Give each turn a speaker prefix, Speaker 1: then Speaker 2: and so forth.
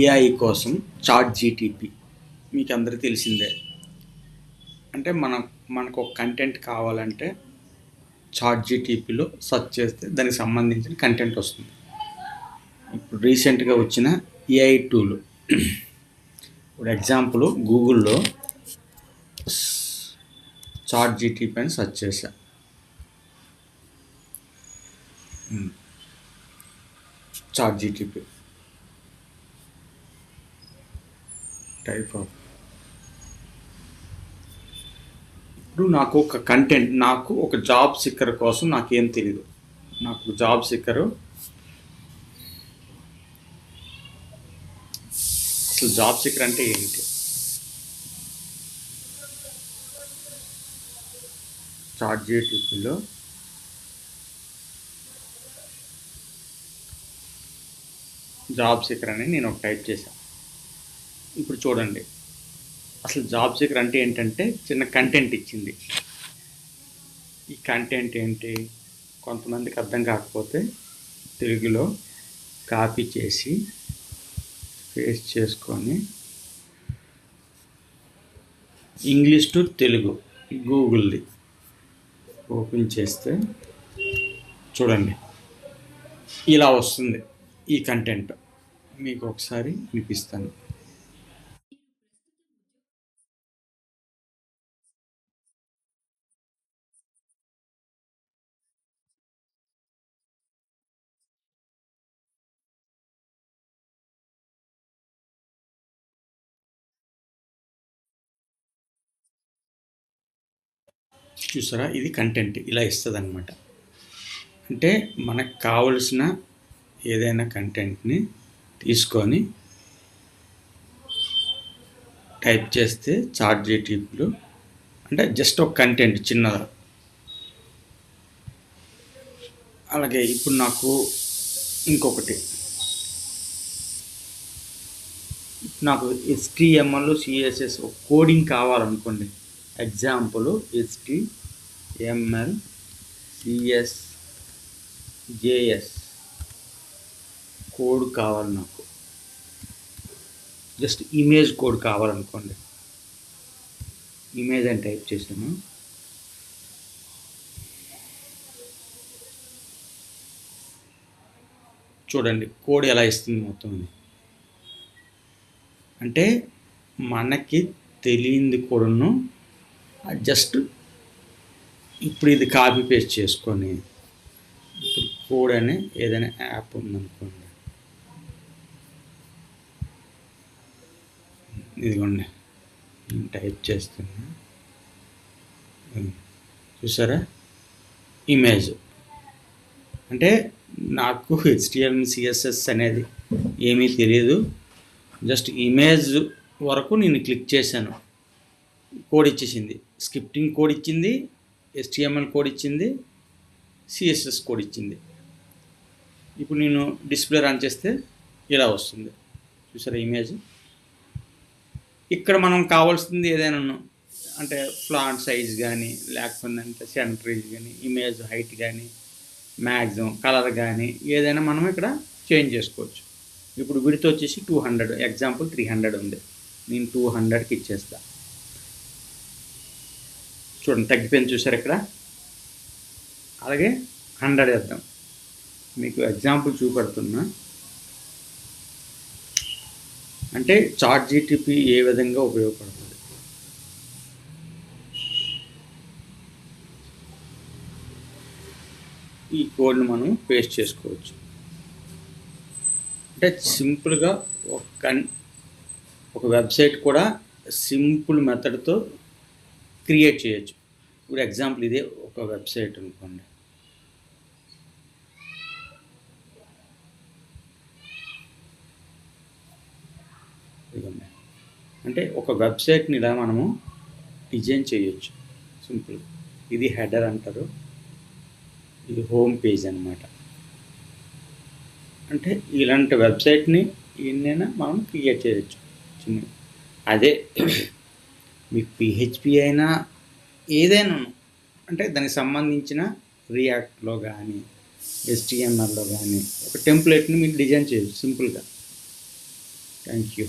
Speaker 1: AI కోసం chat GTP మీకు అందరికీ తెలిసిందే. అంటే మనకు ఒక కంటెంట్ కావాలంటే చాట్ జీటీపీలో సెర్చ్ చేస్తే దానికి సంబంధించిన కంటెంట్ వస్తుంది. ఇప్పుడు రీసెంట్గా వచ్చిన ఏఐ టూల్, ఇప్పుడు ఎగ్జాంపుల్ గూగుల్లో చాట్ జీటీపీ అని సెర్చ్ చేశా. చాట్ జీటీపీ టైప్ ఆఫ్, ఇప్పుడు నాకు ఒక కంటెంట్, నాకు ఒక జాబ్ సీకర్ కోసం నాకేం తెలీదు. నాకు జాబ్ సీకరు, అసలు జాబ్ సీకర్ అంటే ఏంటి, చాట్ జీటీపీలో జాబ్ సీకర్ అని నేను ఒక టైప్ చేశాను. ఇప్పుడు చూడండి, అసలు జాబ్ సీకర్ అంటే ఏంటంటే చిన్న కంటెంట్ ఇచ్చింది. ఈ కంటెంట్ ఏంటి, కొంతమందికి అర్థం కాకపోతే తెలుగులో కాపీ చేసి పేస్ట్ చేసుకొని ఇంగ్లీష్ టు తెలుగు గూగుల్ది ఓపెన్ చేస్తే చూడండి ఇలా వస్తుంది. ఈ కంటెంట్ మీకు ఒకసారి వినిపిస్తాను. చూసారా, ఇది కంటెంట్ ఇలా ఇస్తుంది అనమాట. అంటే మనకు కావలసిన ఏదైనా కంటెంట్ని తీసుకొని టైప్ చేస్తే చాట్ జీటీపీలో, అంటే జస్ట్ ఒక కంటెంట్ చిన్నది. అలాగే ఇప్పుడు నాకు ఇంకొకటి, నాకు HTML CSS ఒక కోడింగ్ కావాలనుకోండి. ఎగ్జాంపుల్ HTML JS కోడ్ కావాలి నాకు. జస్ట్ ఇమేజ్ కోడ్ కావాలనుకోండి. ఇమేజ్ అని టైప్ చేసాను. చూడండి కోడ్ ఎలా ఇస్తుంది మొత్తం. అంటే మనకి తెలియంది కూడాను జస్ట్ ఇప్పుడు ఇది కాపీ పేస్ట్ చేసుకొని, ఇప్పుడు కోడ్ అనే ఏదైనా యాప్ ఉందనుకోండి, ఇదిగోండి నేను టైప్ చేస్తున్నా, చూసారా ఇమేజ్. అంటే నాకు HTML CSS అనేది ఏమీ తెలియదు, జస్ట్ ఇమేజ్ వరకు నేను క్లిక్ చేశాను, కోడ్ ఇచ్చేసింది. స్క్రిప్టింగ్ కోడ్ ఇచ్చింది, HTML కోడ్ ఇచ్చింది, CSS కోడ్ ఇచ్చింది. ఇప్పుడు నేను డిస్ప్లే రన్ చేస్తే ఇలా వస్తుంది. చూసారా ఇమేజ్. ఇక్కడ మనం కావాల్సింది ఏదైనా, అంటే ఫ్లాంట్ సైజ్ కానీ, లేకపోతే అంటే సెంటరేజ్ కానీ, ఇమేజ్ హైట్ కానీ, మ్యాక్సిమం కలర్ కానీ ఏదైనా మనం ఇక్కడ చేంజ్ చేసుకోవచ్చు. ఇప్పుడు విడ్త్ వచ్చేసి 200, ఎగ్జాంపుల్ 300 ఉంది, నేను 200కి ఇచ్చేస్తా. చూడండి తగ్గిపోయింది, చూసారు ఇక్కడ. అలాగే 100 వేద్దాం, మీకు ఎగ్జాంపుల్ చూపెడుతున్నా. అంటే చాట్ జీటీపీ ఏ విధంగా ఉపయోగపడుతుంది. ఈ కోడ్ని మనం పేస్ట్ చేసుకోవచ్చు. అంటే సింపుల్గా ఒక వెబ్సైట్ కూడా సింపుల్ మెథడ్తో క్రియేట్ చేయొచ్చు. ఇప్పుడు ఎగ్జాంపుల్ ఇదే ఒక వెబ్సైట్ అనుకోండి. అంటే ఒక వెబ్సైట్ని ఇలా మనము డిజైన్ చేయొచ్చు సింపుల్. ఇది హెడర్ అంటారు, ఇది హోమ్ పేజ్ అన్నమాట. అంటే ఇలాంటి వెబ్సైట్ని ఎన్నైనా మనం క్రియేట్ చేయొచ్చు. అదే మీకు PHP అయినా ఏదైనా, అంటే దానికి సంబంధించిన రియాక్ట్లో కానీ HTMLలో కానీ ఒక టెంప్లెట్ని మీరు డిజైన్ చేయొచ్చు సింపుల్గా. Thank you.